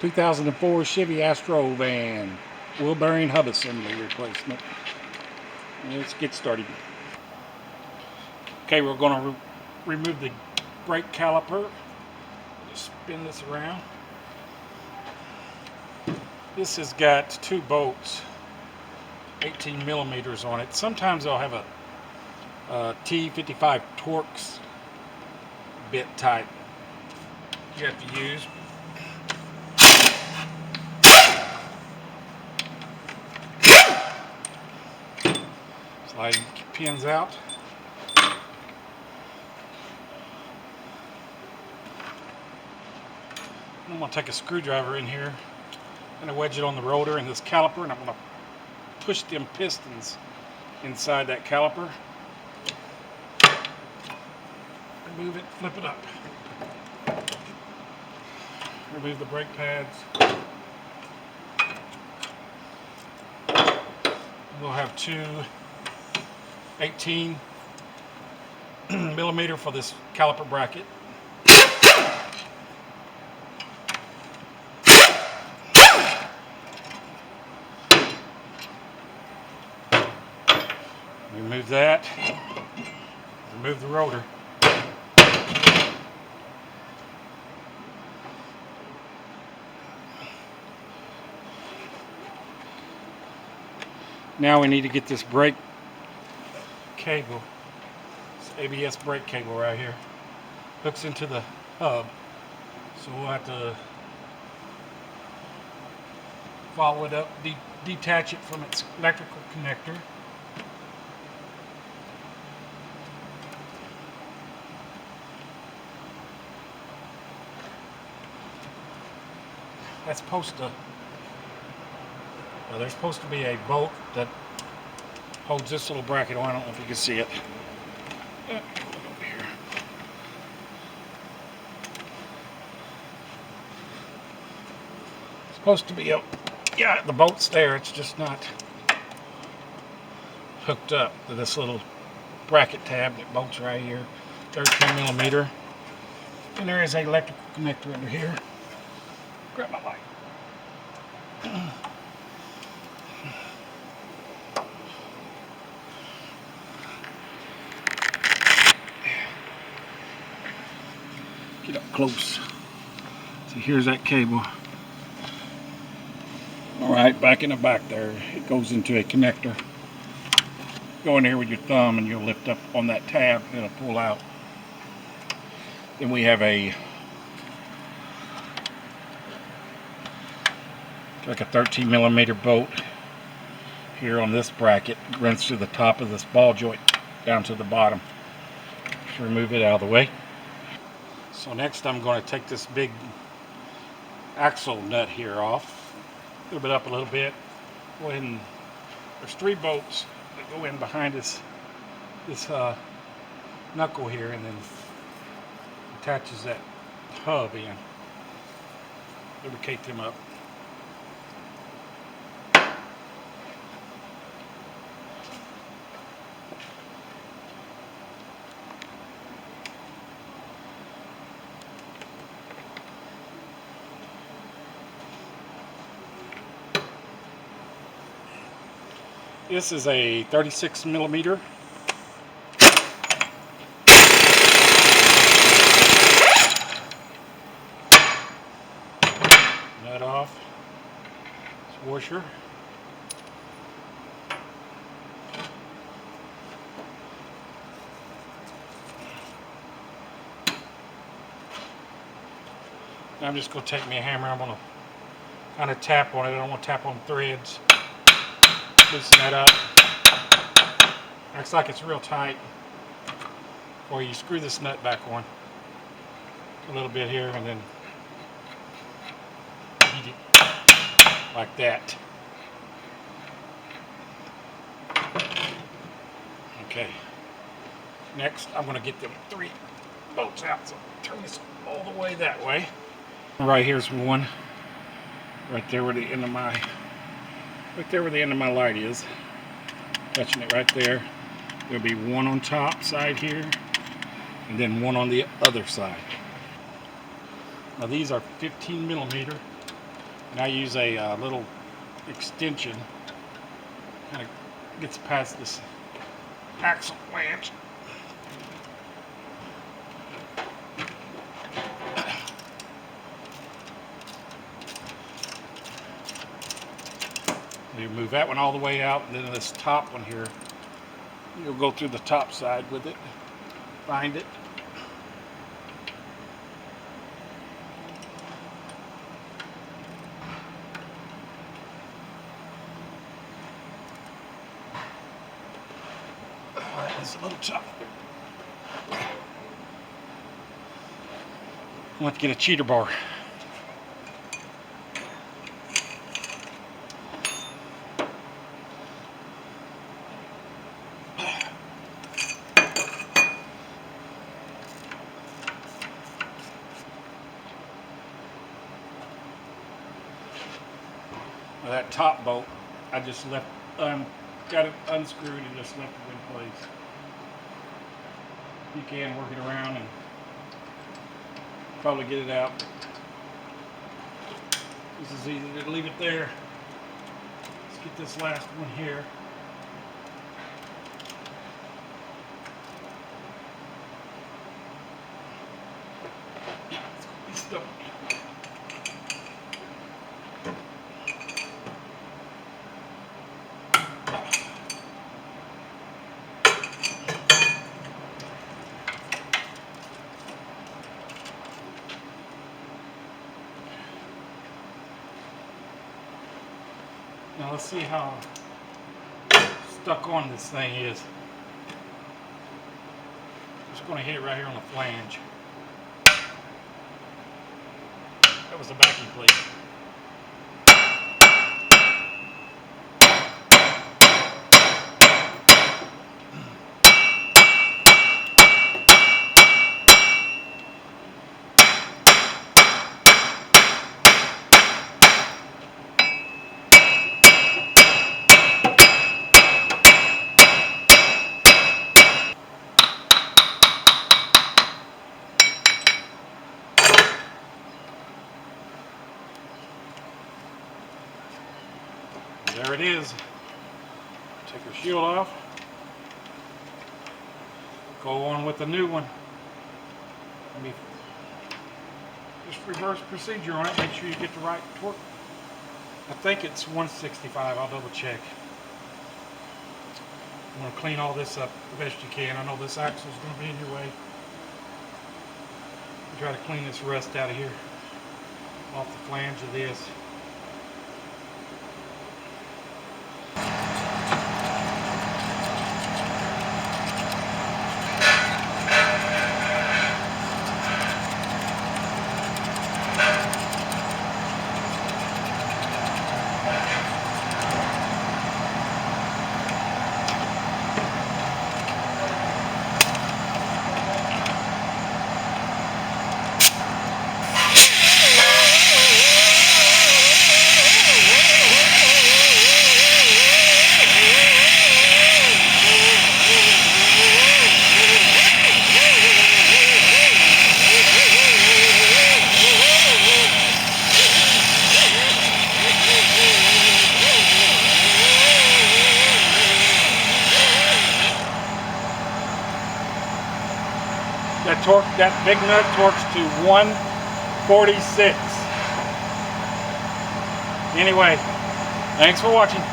2004 Chevy Astro van, wheel bearing hub assembly replacement. Let's get started. Okay, we're going to remove the brake caliper. Just spin this around. This has got two bolts, 18 millimeters on it. Sometimes they'll have a T55 Torx bit type you have to use. Slide pins out. I'm going to take a screwdriver in here and wedge it on the rotor and this caliper, and I'm going to push them pistons inside that caliper. Remove it, flip it up. Remove the brake pads. We'll have two 18 millimeter for this caliper bracket. Remove that. Remove the rotor. Now we need to get this brake cable, this ABS brake cable right here, hooks into the hub. So we'll have to follow it up, detach it from its electrical connector. That's supposed to, there's supposed to be a bolt that holds this little bracket on. I don't know if you can see it. Over here. It's supposed to be a, yeah, the bolt's there. It's just not hooked up to this little bracket tab that bolts right here. 13 millimeter. And there is an electrical connector under here. Grab my light. Get up close. So here's that cable. Alright, back in the back there, it goes into a connector. Go in here with your thumb and you'll lift up on that tab and it'll pull out. Then we have a like a 13 millimeter bolt here on this bracket. It runs through the top of this ball joint down to the bottom. Just remove it out of the way. So next I'm going to take this big axle nut here off, move it up a little bit. Go ahead and, there's three bolts that go in behind this knuckle here, and then attaches that hub in. Lubricate them up. This is a 36 millimeter. Nut off. This washer. Now I'm just going to take me a hammer. I'm going to kind of tap on it. I don't want to tap on threads. Loosen that up. Looks like it's real tight. Or you screw this nut back on a little bit here and then heat it like that. Okay. Next, I'm going to get them three bolts out. So turn this all the way that way. Right here's one. Right there where the end of my light is. Touching it right there. There'll be one on top side here, and then one on the other side. Now these are 15 millimeter And I use a little extension, kind of gets past this axle flange. You move that one all the way out, and then this top one here, you'll go through the top side with it, find it. It's a little tough. I want to get a cheater bar. Well, that top bolt, I just left, got it unscrewed and just left it in place. You can work it around and probably get it out. This is easy to leave it there. Let's get this last one here. It's stuck. Now let's see how stuck on this thing is. Just going to hit it right here on the flange. That was the backing plate. There it is. Take her shield off. Go on with the new one. Just reverse procedure on it. Make sure you get the right torque. I think it's 165. I'll double check. I'm going to clean all this up the best you can. I know this axle is going to be in your way. Try to clean this rust out of here, off the flange of this. That torque, that big nut torques to 146. Anyway, thanks for watching.